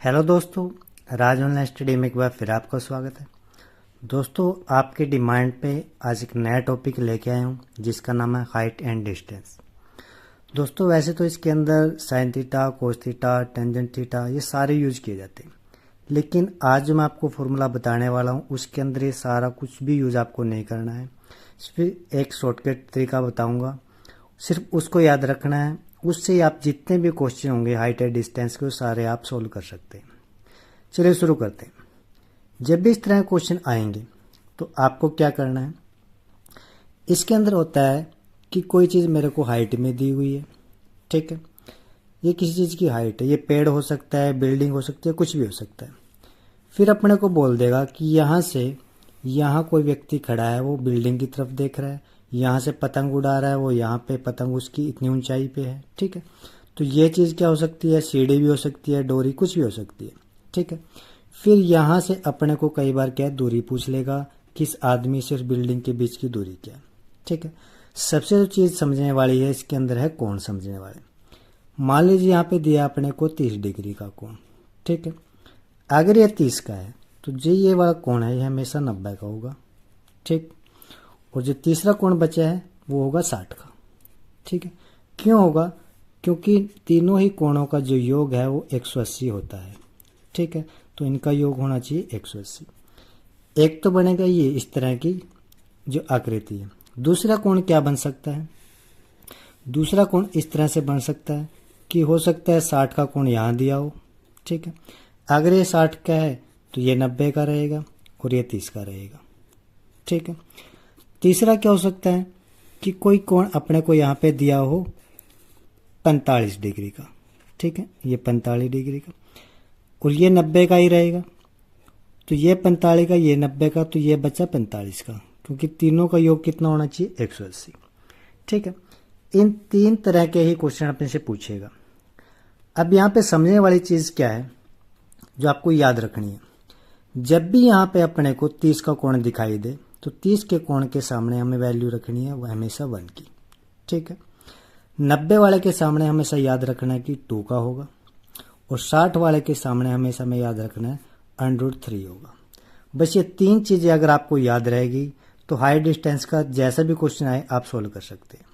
Hello दोस्तों, राज online study में एक बार फिर आपका स्वागत है। दोस्तों, आपके डिमांड पे आज एक नया टॉपिक लेके आया हूँ जिसका नाम है हाइट एंड डिस्टेंस। दोस्तों, वैसे तो इसके अंदर sine theta, cos theta, tangent theta ये सारे यूज किए जाते हैं, लेकिन आज जो मैं आपको फॉर्मूला बताने वाला हूँ उसके अंदर ये सारा कुछ भी यूज आपको नहीं करना है। सिर्फ एक शॉर्टकट तरीका बताऊँगा, सिर्फ उसको याद रखना है। उससे ही आप जितने भी क्वेश्चन होंगे हाइट एंड डिस्टेंस के वो सारे आप सोल्व कर सकते हैं। चलिए शुरू करते हैं। जब भी इस तरह के क्वेश्चन आएंगे तो आपको क्या करना है, इसके अंदर होता है कि कोई चीज़ मेरे को हाइट में दी हुई है, ठीक है। ये किसी चीज़ की हाइट है, ये पेड़ हो सकता है, बिल्डिंग हो सकती है, कुछ भी हो सकता है। फिर अपने को बोल देगा कि यहाँ से यहाँ कोई व्यक्ति खड़ा है, वो बिल्डिंग की तरफ देख रहा है, यहाँ से पतंग उड़ा रहा है, वो यहाँ पे पतंग उसकी इतनी ऊंचाई पे है, ठीक है। तो ये चीज़ क्या हो सकती है, सीढ़ी भी हो सकती है, डोरी, कुछ भी हो सकती है, ठीक है। फिर यहाँ से अपने को कई बार क्या दूरी पूछ लेगा, किस आदमी से उस बिल्डिंग के बीच की दूरी क्या है, ठीक है। सबसे जो चीज़ समझने वाली है इसके अंदर है कोण समझने वाले। मान लीजिए यहाँ पे दिया अपने को 30 डिग्री का कोण, ठीक है। अगर ये 30 का है तो जो ये वाला कोण है ये हमेशा 90 का होगा, ठीक। और जो तीसरा कोण बचा है वो होगा 60 का, ठीक है। क्यों होगा? क्योंकि तीनों ही कोणों का जो योग है वो 180 होता है, ठीक है। तो इनका योग होना चाहिए 180। एक तो बनेगा ये इस तरह की जो आकृति है। दूसरा कोण क्या बन सकता है? दूसरा कोण इस तरह से बन सकता है कि हो सकता है 60 का कोण यहाँ दिया हो, ठीक है। अगर ये 60 का है तो ये 90 का रहेगा और ये 30 का रहेगा, ठीक है। तीसरा क्या हो सकता है कि कोई कोण अपने को यहाँ पे दिया हो 45 डिग्री का, ठीक है, ये 45 डिग्री का और ये 90 का ही रहेगा। तो ये 45 का, ये 90 का, तो ये बचा 45 का, क्योंकि तीनों का योग कितना होना चाहिए 180, ठीक है। इन तीन तरह के ही क्वेश्चन अपने से पूछेगा। अब यहाँ पे समझने वाली चीज़ क्या है जो आपको याद रखनी है। जब भी यहाँ पे अपने को 30 का कोण दिखाई दे तो 30 के कोण के सामने हमें वैल्यू रखनी है वह हमेशा 1 की, ठीक है। 90 वाले के सामने हमेशा याद रखना है कि 2 का होगा और 60 वाले के सामने हमेशा हमें याद रखना है √3 होगा। बस ये तीन चीज़ें अगर आपको याद रहेगी तो हाई डिस्टेंस का जैसा भी क्वेश्चन आए आप सोल्व कर सकते हैं।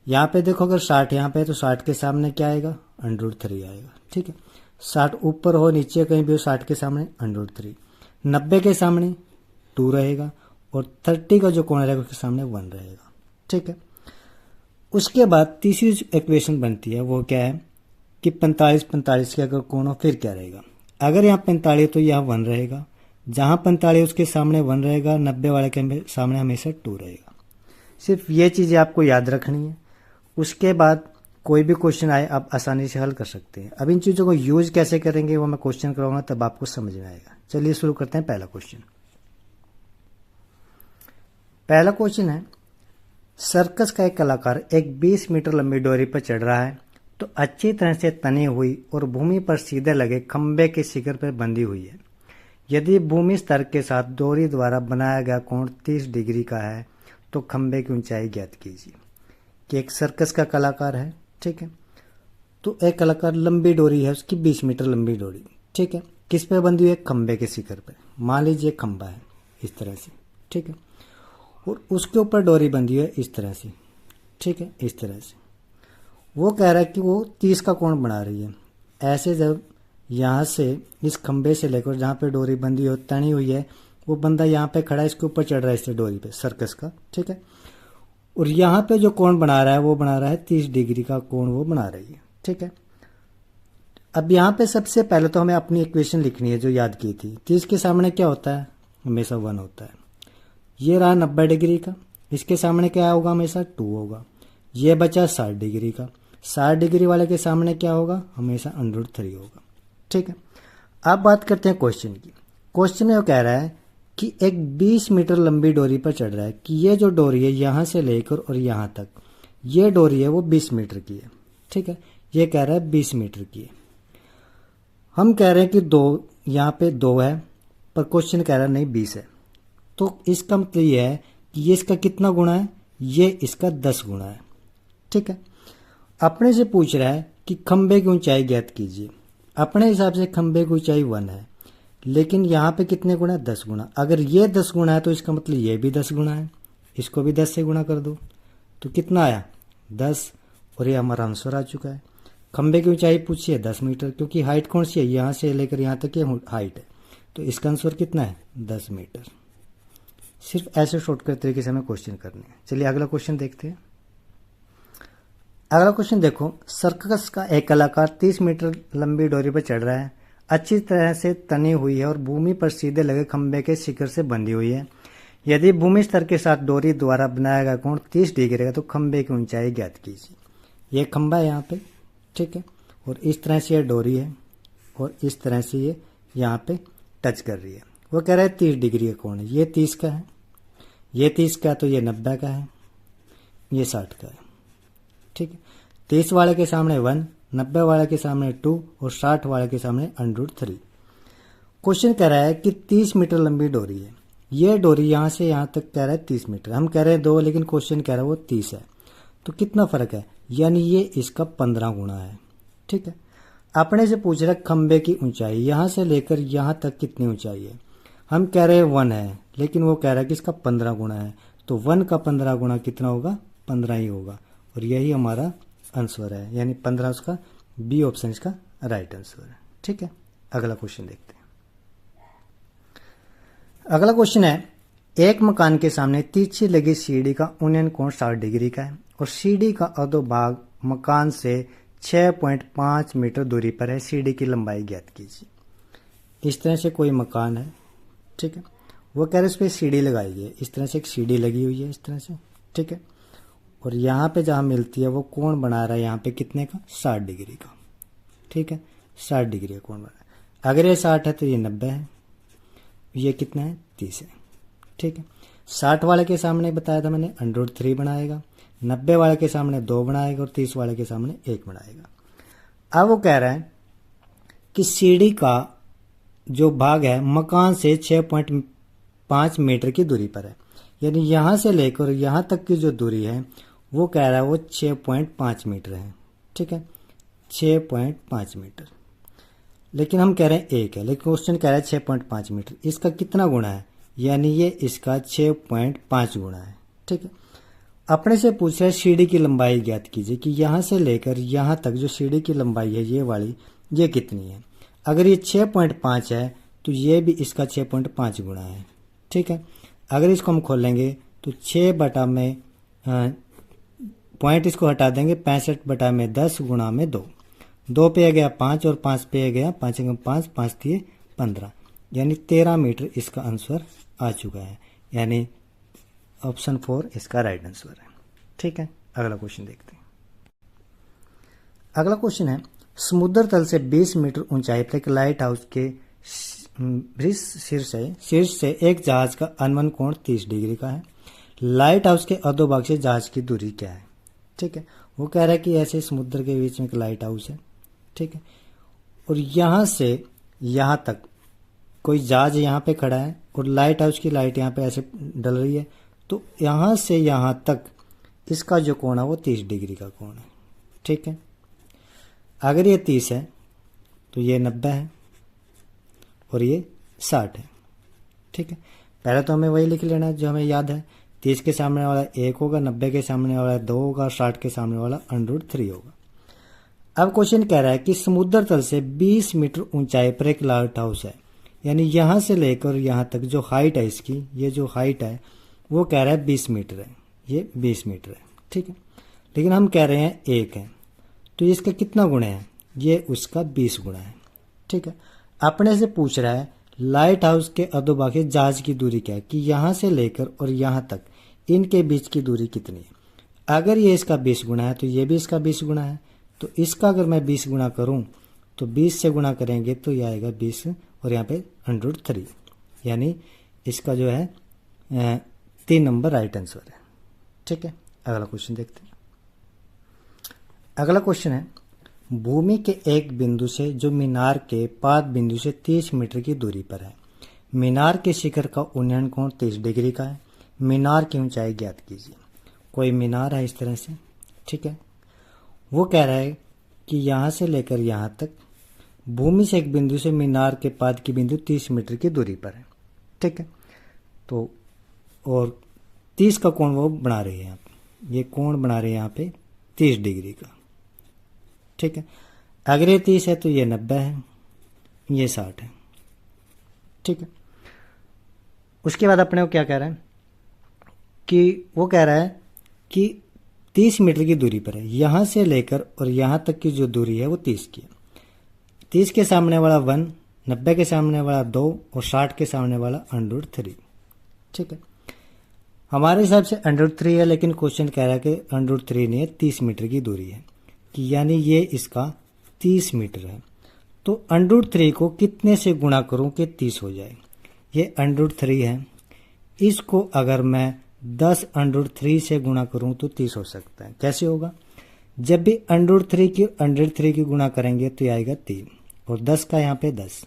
यहाँ पे देखो, अगर 60 यहाँ पे है तो 60 के सामने क्या आएगा, √3 आएगा, ठीक है। 60 ऊपर हो नीचे कहीं भी हो, 60 के सामने √3, 90 के सामने 2 रहेगा और 30 का जो कोण रहेगा उसके सामने 1 रहेगा, ठीक है। उसके बाद तीसरी इक्वेशन बनती है वो क्या है कि 45 के अगर कोण हो फिर क्या रहेगा। अगर यहाँ 45 तो यहाँ 1 रहेगा, जहाँ 45 उसके सामने 1 रहेगा, 90 वाले के सामने हमेशा 2 रहेगा। सिर्फ ये चीज़ें आपको याद रखनी है। उसके बाद कोई भी क्वेश्चन आए आप आसानी से हल कर सकते हैं। अब इन चीज़ों को यूज कैसे करेंगे वो मैं क्वेश्चन कराऊंगा तब आपको समझ में आएगा। चलिए शुरू करते हैं। पहला क्वेश्चन है, सर्कस का एक कलाकार एक 20 मीटर लंबी डोरी पर चढ़ रहा है तो अच्छी तरह से तनी हुई और भूमि पर सीधे लगे खंबे के शिखर पर बंधी हुई है। यदि भूमि स्तर के साथ डोरी द्वारा बनाया गया कोण 30 डिग्री का है तो खंबे की ऊंचाई ज्ञात कीजिए। कि एक सर्कस का कलाकार है, ठीक है। तो एक कलाकार, लंबी डोरी है उसकी 20 मीटर लंबी डोरी, ठीक है। किस पे बंधी हुई है? खंबे के शिखर पे। मान लीजिए खंबा है इस तरह से, ठीक है, और उसके ऊपर डोरी बंधी हुई है इस तरह से, ठीक है, इस तरह से। वो कह रहा है कि वो 30 का कोण बना रही है। ऐसे जब यहाँ से इस खंबे से लेकर जहाँ पे डोरी बंधी हो तनी हुई है, वो बंदा यहाँ पे खड़ा है, इसके ऊपर चढ़ रहा है इस डोरी पे, सर्कस का, ठीक है। और यहाँ पे जो कोण बना रहा है वो बना रहा है 30 डिग्री का कोण वो बना रही है, ठीक है। अब यहाँ पे सबसे पहले तो हमें अपनी इक्वेशन लिखनी है जो याद की थी। 30 के सामने क्या होता है? हमेशा 1 होता है। ये रहा 90 डिग्री का, इसके सामने क्या होगा? हमेशा 2 होगा। ये बचा 60 डिग्री का, 60 डिग्री वाले के सामने क्या होगा? हमेशा √3 होगा, ठीक है। अब बात करते हैं क्वेश्चन की। क्वेश्चन में वो कह रहा है कि एक 20 मीटर लंबी डोरी पर चढ़ रहा है कि ये जो डोरी है यहाँ से लेकर और यहाँ तक, ये डोरी है वो 20 मीटर की है, ठीक है। ये कह रहा है 20 मीटर की है। हम कह रहे हैं कि 2, यहाँ पे 2 है, पर क्वेश्चन कह रहा है नहीं 20 है। तो इसका मतलब ये है कि ये इसका कितना गुना है? ये इसका 10 गुना है, ठीक है। अपने से पूछ रहा है कि खंबे की ऊंचाई ज्ञात कीजिए। अपने हिसाब से खंबे की ऊंचाई 1 है, लेकिन यहाँ पे कितने गुना है? 10 गुना। अगर ये 10 गुना है तो इसका मतलब ये भी 10 गुना है, इसको भी 10 से गुना कर दो तो कितना आया? 10। और ये हमारा आंसर आ चुका है। खंबे की ऊंचाई पूछी है 10 मीटर, क्योंकि हाइट कौन सी है? यहाँ से लेकर यहाँ तक ये हाइट है, तो इसका आंसर कितना है? 10 मीटर। सिर्फ ऐसे शॉर्टकट तरीके से हमें क्वेश्चन करने हैं। चलिए अगला क्वेश्चन देखते हैं। अगला क्वेश्चन देखो, सर्कस का एक कलाकार 30 मीटर लंबी डोरी पर चढ़ रहा है, अच्छी तरह से तनी हुई है और भूमि पर सीधे लगे खंबे के शिखर से बंधी हुई है। यदि भूमि स्तर के साथ डोरी द्वारा बनाया गया कोण 30 डिग्री है तो खंबे की ऊंचाई ज्ञात कीजिए। ये खंबा है यहाँ पे, ठीक है, और इस तरह से ये डोरी है और इस तरह से ये यहाँ पे टच कर रही है। वो कह रहा है 30 डिग्री का कोण है, ये 30 का है, ये 30 का, तो ये 90 का है, ये 60 का है, ठीक है। 30 वाले के सामने 1, 90 वाले के सामने 2 और 60 वाले के सामने √3। क्वेश्चन कह रहा है कि 30 मीटर लंबी डोरी है, ये डोरी यहाँ से यहाँ तक कह रहा है 30 मीटर, हम कह रहे हैं 2, लेकिन क्वेश्चन कह रहा है वो 30 है, तो कितना फर्क है? यानी ये इसका 15 गुना है, ठीक है। अपने से पूछ रहा है खंबे की ऊंचाई यहाँ से लेकर यहाँ तक कितनी ऊंचाई है, हम कह रहे हैं 1 है, लेकिन वो कह रहा है कि इसका 15 गुना है, तो 1 का 15 गुना कितना होगा? 15 ही होगा, और यही हमारा आंसर है, यानी 15 उसका बी ऑप्शन इसका राइट आंसर है, ठीक है। अगला क्वेश्चन देखते हैं। अगला क्वेश्चन है, एक मकान के सामने तिरछी लगी सीढ़ी का उन्नयन कोण 60 डिग्री का है और सीढ़ी का अधोभाग मकान से 6.5 मीटर दूरी पर है, सीढ़ी की लंबाई ज्ञात कीजिए। इस तरह से कोई मकान है, ठीक है, वो कह रहे इस पर सीढ़ी लगाई है, इस तरह से एक सीढ़ी लगी हुई है इस तरह से, ठीक है, और यहाँ पे जहाँ मिलती है वो कोण बना रहा है यहाँ पे कितने का? 60 डिग्री का, ठीक है, 60 डिग्री का कोण बना रहा है। अगर ये 60 है तो ये 90 है, ये कितना है? 30 है, ठीक है। 60 वाले के सामने बताया था मैंने √3 बनाएगा, 90 वाले के सामने 2 बनाएगा और 30 वाले के सामने 1 बनाएगा। अब वो कह रहा है कि सीढ़ी का जो भाग है मकान से 6.5 मीटर की दूरी पर है, यानी यहाँ से लेकर यहाँ तक की जो दूरी है वो कह रहा है वो 6.5 मीटर है, ठीक है, 6.5 मीटर, लेकिन हम कह रहे हैं 1 है, लेकिन क्वेश्चन कह रहा है 6.5 मीटर, इसका कितना गुना है? यानी ये इसका 6.5 गुना है, ठीक है। अपने से पूछ रहा है सीढ़ी की लंबाई ज्ञात कीजिए कि यहाँ से लेकर यहाँ तक जो सीढ़ी की लंबाई है ये वाली, ये कितनी है? अगर ये 6.5 है तो ये भी इसका 6.5 गुना है, ठीक है। अगर इसको हम खोलेंगे तो 6 बटा में पॉइंट इसको हटा देंगे, 65 बटा में 10 गुणा में 2, 2 पे गया 5 और 5 पे गया 5 5 5 दिए 15, यानी 13 मीटर इसका आंसर आ चुका है, यानी ऑप्शन 4 इसका राइट आंसर है, ठीक है। अगला क्वेश्चन देखते हैं। अगला क्वेश्चन है, समुद्र तल से 20 मीटर ऊंचाई पर एक लाइट हाउस के शीर्ष से एक जहाज का अनुमान कोण 30 डिग्री का है। लाइट हाउस के अधोभाग से जहाज की दूरी क्या है? ठीक है, वो कह रहा है कि ऐसे समुद्र के बीच में एक लाइट हाउस है, ठीक है, और यहां से यहां तक कोई जहाज यहां पे खड़ा है और लाइट हाउस की लाइट यहां पे ऐसे डल रही है, तो यहां से यहां तक इसका जो कोण है वो 30 डिग्री का कोण है, ठीक है। अगर ये 30 है तो ये 90 है और ये 60 है, ठीक है। पहले तो हमें वही लिख लेना है जो हमें याद है, 30 के सामने वाला 1 होगा, 90 के सामने वाला 2 होगा, 60 के सामने वाला √3 होगा। अब क्वेश्चन कह रहा है कि समुद्र तल से 20 मीटर ऊंचाई पर एक लाइट हाउस है, यानी यहां से लेकर यहां तक जो हाइट है इसकी, ये जो हाइट है वो कह रहा है 20 मीटर है, ये 20 मीटर है, ठीक है, लेकिन हम कह रहे हैं 1 है, तो इसका कितना गुणा है? ये उसका 20 गुणा है, ठीक है। अपने से पूछ रहा है लाइट हाउस के अधोभाग से जहाज की दूरी क्या है, कि यहां से लेकर और यहां तक इनके बीच की दूरी कितनी है। अगर ये इसका 20 गुणा है तो ये भी इसका 20 गुणा है, तो इसका अगर मैं 20 गुणा करूं तो 20 से गुणा करेंगे तो ये आएगा 20 और यहाँ पे √3, यानी इसका जो है 3 नंबर राइट आंसर है, ठीक है। अगला क्वेश्चन देखते हैं। अगला क्वेश्चन है, भूमि के एक बिंदु से जो मीनार के पाद बिंदु से 30 मीटर की दूरी पर है, मीनार के शिखर का उन्नयन कोण 30 डिग्री का है, मीनार की ऊंचाई ज्ञात कीजिए। कोई मीनार है इस तरह से, ठीक है, वो कह रहा है कि यहाँ से लेकर यहाँ तक भूमि से एक बिंदु से मीनार के पाद की बिंदु 30 मीटर की दूरी पर है। ठीक है, तो और 30 का कोण वो बना रही है यहाँ पे, ये कोण बना रहे हैं यहाँ पे 30 डिग्री का। ठीक है, अगर ये 30 है तो ये 90 है, ये 60 है। ठीक है, उसके बाद अपने को क्या कह रहा है कि वो कह रहा है कि 30 मीटर की दूरी पर है, यहां से लेकर और यहां तक की जो दूरी है वो 30 की है। 30 के सामने वाला 1, 90 के सामने वाला 2 और 60 के सामने वाला √3। ठीक है, हमारे हिसाब से √3 है, लेकिन क्वेश्चन कह रहा है कि √3 नहीं है, 30 मीटर की दूरी है, कि यानी ये इसका 30 मीटर है। तो √3 को कितने से गुणा करूं कि 30 हो जाए? ये √3 है, इसको अगर मैं 10 √3 से गुणा करूं तो 30 हो सकता है। कैसे होगा? जब भी √3 की गुणा करेंगे तो आएगा 3 और 10 का यहाँ पे 10,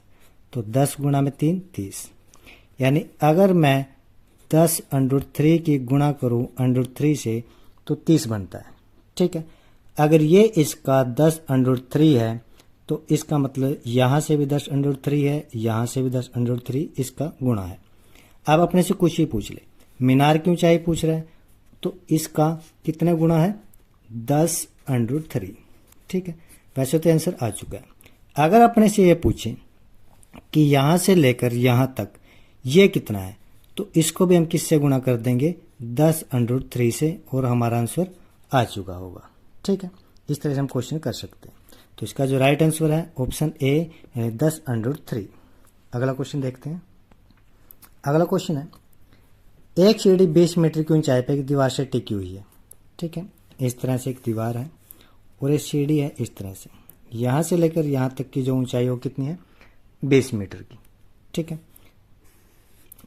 तो 10 गुणा में 3 30। यानी अगर मैं 10 √3 की गुणा करूं √3 से तो 30 बनता है। ठीक है, अगर ये इसका 10 √3 है तो इसका मतलब यहां से भी 10 √3 है, यहां से भी 10 √3 इसका गुणा है। अब अपने से कुछ ही पूछ ले, मीनार की ऊंचाई पूछ रहा है तो इसका कितने गुणा है? 10 √3। ठीक है, वैसे तो आंसर आ चुका है। अगर अपने से ये पूछे कि यहां से लेकर यहां तक ये कितना है, तो इसको भी हम किससे गुणा कर देंगे? 10 √3 से, और हमारा आंसर आ चुका होगा। ठीक है, इस तरह से हम क्वेश्चन कर सकते हैं। तो इसका जो राइट आंसर है ऑप्शन ए, 10 √3। अगला क्वेश्चन देखते हैं। अगला क्वेश्चन है, एक सीढ़ी 20 मीटर की ऊंचाई पर एक दीवार से टिकी हुई है। ठीक है, इस तरह से एक दीवार है और एक सीढ़ी है इस तरह से, यहां से लेकर यहां तक की जो ऊंचाई हो कितनी है? 20 मीटर की। ठीक है,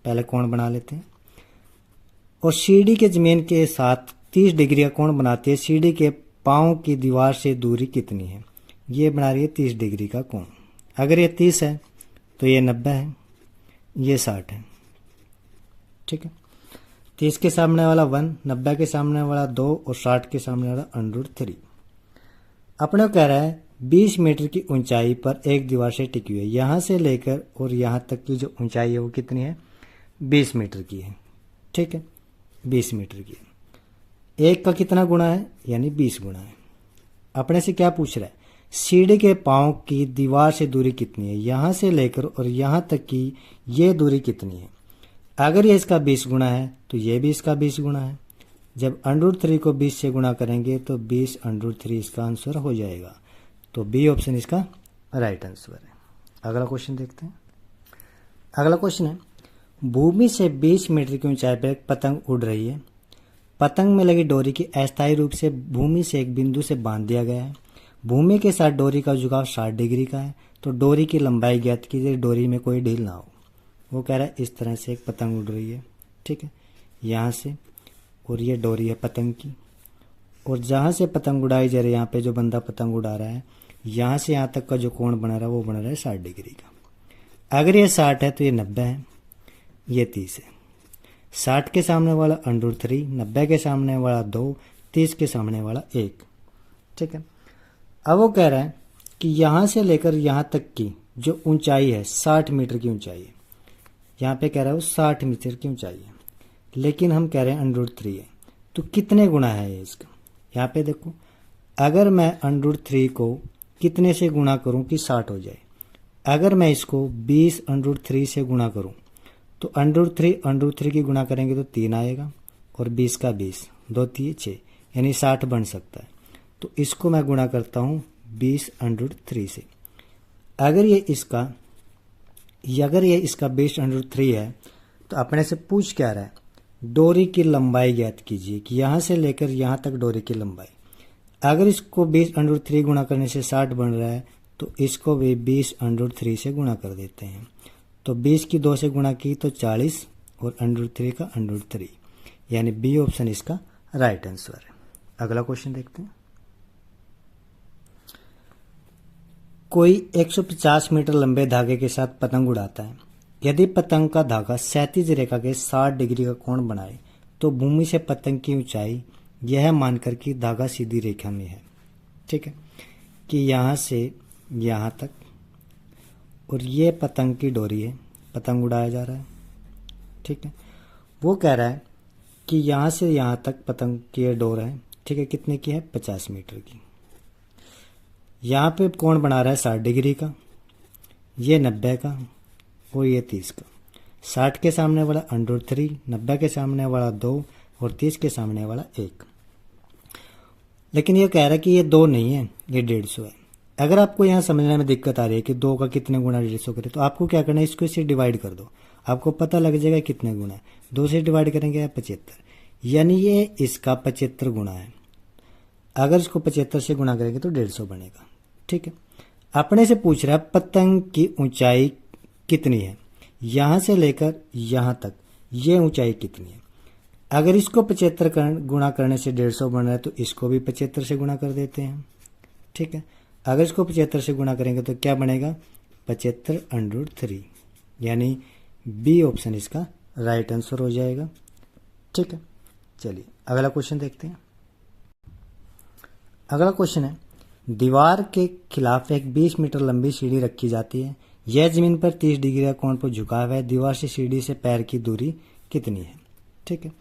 पहले कोण बना लेते हैं। और सीढ़ी के जमीन के साथ 30 डिग्री का कोण बनाती है। सीढ़ी के पांव की दीवार से दूरी कितनी है? ये बना रही है 30 डिग्री का कोण। अगर ये 30 है तो ये 90 है, ये 60 है। ठीक है, 30 के सामने वाला 1, 90 के सामने वाला 2 और 60 के सामने वाला √3। अपने को कह रहा है 20 मीटर की ऊंचाई पर एक दीवार से टिकी हुई है, यहां से लेकर और यहां तक की जो ऊंचाई है वो कितनी है? 20 मीटर की है। ठीक है, 20 मीटर की है। एक का कितना गुणा है? यानी 20 गुणा है। अपने से क्या पूछ रहा है? सीढ़ी के पांव की दीवार से दूरी कितनी है, यहां से लेकर और यहां तक की ये दूरी कितनी है? अगर ये इसका 20 गुणा है तो ये भी इसका 20 गुणा है। जब √3 को 20 से गुणा करेंगे तो 20 √3 इसका आंसर हो जाएगा। तो बी ऑप्शन इसका राइट आंसर है। अगला क्वेश्चन देखते हैं। अगला क्वेश्चन है, भूमि से 20 मीटर की ऊंचाई पर एक पतंग उड़ रही है। पतंग में लगी डोरी की अस्थायी रूप से भूमि से एक बिंदु से बांध दिया गया है। भूमि के साथ डोरी का झुकाव 60 डिग्री का है। तो डोरी की लंबाई ज्ञात कीजिए, डोरी में कोई ढील ना हो। वो कह रहा है इस तरह से एक पतंग उड़ रही है। ठीक है, यहाँ से, और ये डोरी है पतंग की, और जहाँ से पतंग उड़ाई जा रही है, यहाँ पे जो बंदा पतंग उड़ा रहा है, यहाँ से यहाँ तक का जो कोण बना रहा है वो बना रहा है 60 डिग्री का। अगर ये 60 है तो ये 90 है, ये 30 है। 60 के सामने वाला √3, 90 के सामने वाला 2, 30 के सामने वाला 1। ठीक है, अब वो कह रहा है कि यहाँ से लेकर यहाँ तक की जो ऊंचाई है 60 मीटर की ऊंचाई है। यहाँ पे कह रहा है वो 60 मीटर की ऊंचाई है, लेकिन हम कह रहे हैं √3 है, तो कितने गुना है ये इसका? यहाँ पे देखो, अगर मैं √3 को कितने से गुणा करूं कि 60 हो जाए? अगर मैं इसको 20 √3 से गुणा करूं तो √3 की गुणा करेंगे तो 3 आएगा, और 20 का 20, 2 3 6, यानी 60 बन सकता है। तो इसको मैं गुणा करता हूं 20 √3 से। अगर ये इसका 20 √3 है तो अपने से पूछ क्या रहा है? डोरी की लंबाई ज्ञात कीजिए, कि यहां से लेकर यहां तक डोरी की लंबाई। अगर इसको 20 √3 गुणा करने से 60 बन रहा है तो इसको भी 20 √3 से गुणा कर देते हैं। तो 20 की 2 से गुणा की तो 40, और √3 का √3, यानी बी ऑप्शन इसका राइट आंसर है। अगला क्वेश्चन देखते हैं। कोई 150 मीटर लंबे धागे के साथ पतंग उड़ाता है। यदि पतंग का धागा क्षैतिज रेखा के 60 डिग्री का कोण बनाए तो भूमि से पतंग की ऊंचाई यह मानकर कि धागा सीधी रेखा में है। ठीक है, कि यहाँ से यहाँ तक और ये पतंग की डोरी है, पतंग उड़ाया जा रहा है। ठीक है, वो कह रहा है कि यहाँ से यहाँ तक पतंग की ये डोर है। ठीक है, कितने की है? 50 मीटर की। यहाँ पे कोण बना रहा है 60 डिग्री का, ये 90 का और ये 30 का। 60 के सामने वाला √3, 90 के सामने वाला 2 और 30 के सामने वाला 1। लेकिन ये कह रहा है कि ये 2 नहीं है, ये 150 है। अगर आपको यहाँ समझने में दिक्कत आ रही है कि 2 का कितने गुना 150 करे, तो आपको क्या करना है, इसको इससे डिवाइड कर दो, आपको पता लग जाएगा कितने गुना है। 2 से डिवाइड करेंगे 75, यानी ये इसका 75 गुना है। अगर इसको 75 से गुना करेंगे तो 150 बनेगा। ठीक है, अपने से पूछ रहा है पतंग की ऊंचाई कितनी है, यहाँ से लेकर यहाँ तक ये ऊंचाई कितनी है। अगर इसको 75 गुना करने से 150 बन रहा है तो इसको भी 75 से गुना कर देते हैं। ठीक है, अगर इसको 75 से गुना करेंगे तो क्या बनेगा? 75√3, यानी बी ऑप्शन इसका राइट आंसर हो जाएगा। ठीक है, चलिए अगला क्वेश्चन देखते हैं। अगला क्वेश्चन है, दीवार के खिलाफ एक 20 मीटर लंबी सीढ़ी रखी जाती है। यह जमीन पर 30 डिग्री का कोण पर झुका हुआ है। दीवार से सीढ़ी से पैर की दूरी कितनी है? ठीक है,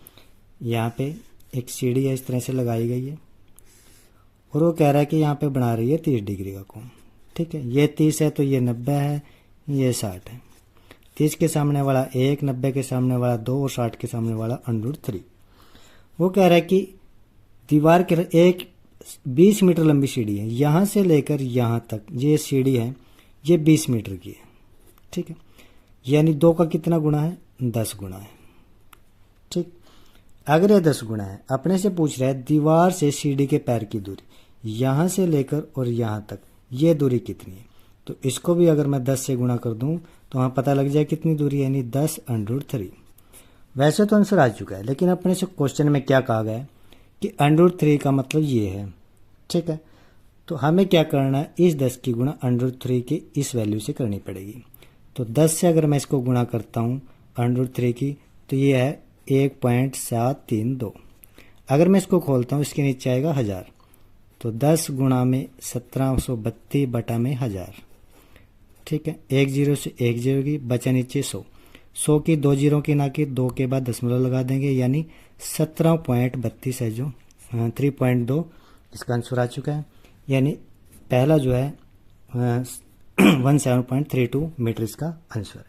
यहाँ पे एक सीढ़ी है, इस तरह से लगाई गई है और वो कह रहा है कि यहाँ पे बना रही है 30 डिग्री का कोण। ठीक है, ये 30 है तो ये 90 है, ये 60 है। 30 के सामने वाला 1, 90 के सामने वाला 2 और 60 के सामने वाला √3। वो कह रहा है कि दीवार के एक 20 मीटर लंबी सीढ़ी है, यहाँ से लेकर यहाँ तक ये सीढ़ी है, ये 20 मीटर की है। ठीक है, यानी 2 का कितना गुना है? 10 गुना है। ठीक, अगर ये 10 गुना है, अपने से पूछ रहा है दीवार से सीढ़ी के पैर की दूरी, यहाँ से लेकर और यहाँ तक ये दूरी कितनी है। तो इसको भी अगर मैं 10 से गुणा कर दूं तो वहाँ पता लग जाए कितनी दूरी है, यानी 10√3। वैसे तो आंसर आ चुका है, लेकिन अपने से क्वेश्चन में क्या कहा गया है कि √3 का मतलब ये है। ठीक है, तो हमें क्या करना है, इस 10 की गुणा √3 की इस वैल्यू से करनी पड़ेगी। तो 10 से अगर मैं इसको गुणा करता हूँ √3 की, तो ये है 1.732। अगर मैं इसको खोलता हूँ, इसके नीचे आएगा 1000, तो 10 गुणा में 1732 बटा में 1000। ठीक है, 1 0 से 1 0 की बचा नीचे 100, 100 की 2 जीरो की ना कि 2 के बाद दशमलव लगा देंगे, यानी 17.32 है जो 3.2 इसका आंसर आ चुका है। यानी पहला जो है 17.32 मीटर इसका आंसर है।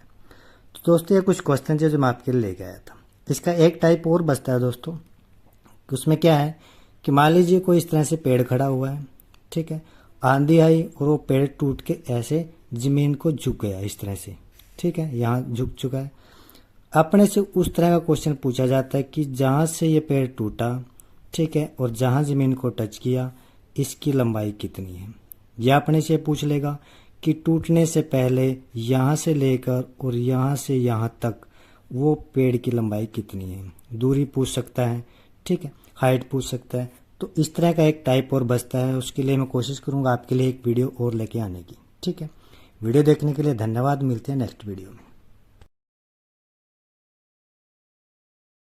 तो दोस्तों ये कुछ क्वेश्चन है जो मैं आपके लिए लेके आया था। इसका एक टाइप और बचता है दोस्तों, उसमें क्या है कि मान लीजिए कोई इस तरह से पेड़ खड़ा हुआ है। ठीक है, आंधी आई और वो पेड़ टूट के ऐसे जमीन को झुक गया इस तरह से। ठीक है, यहाँ झुक चुका है। अपने से उस तरह का क्वेश्चन पूछा जाता है कि जहाँ से ये पेड़ टूटा, ठीक है, और जहाँ जमीन को टच किया, इसकी लंबाई कितनी है। यह अपने से पूछ लेगा कि टूटने से पहले यहाँ से लेकर और यहाँ से यहाँ तक वो पेड़ की लंबाई कितनी है, दूरी पूछ सकता है। ठीक है, हाइट पूछ सकता है। तो इस तरह का एक टाइप और बचता है, उसके लिए मैं कोशिश करूँगा आपके लिए एक वीडियो और लेके आने की। ठीक है, वीडियो देखने के लिए धन्यवाद। मिलते हैं नेक्स्ट वीडियो में।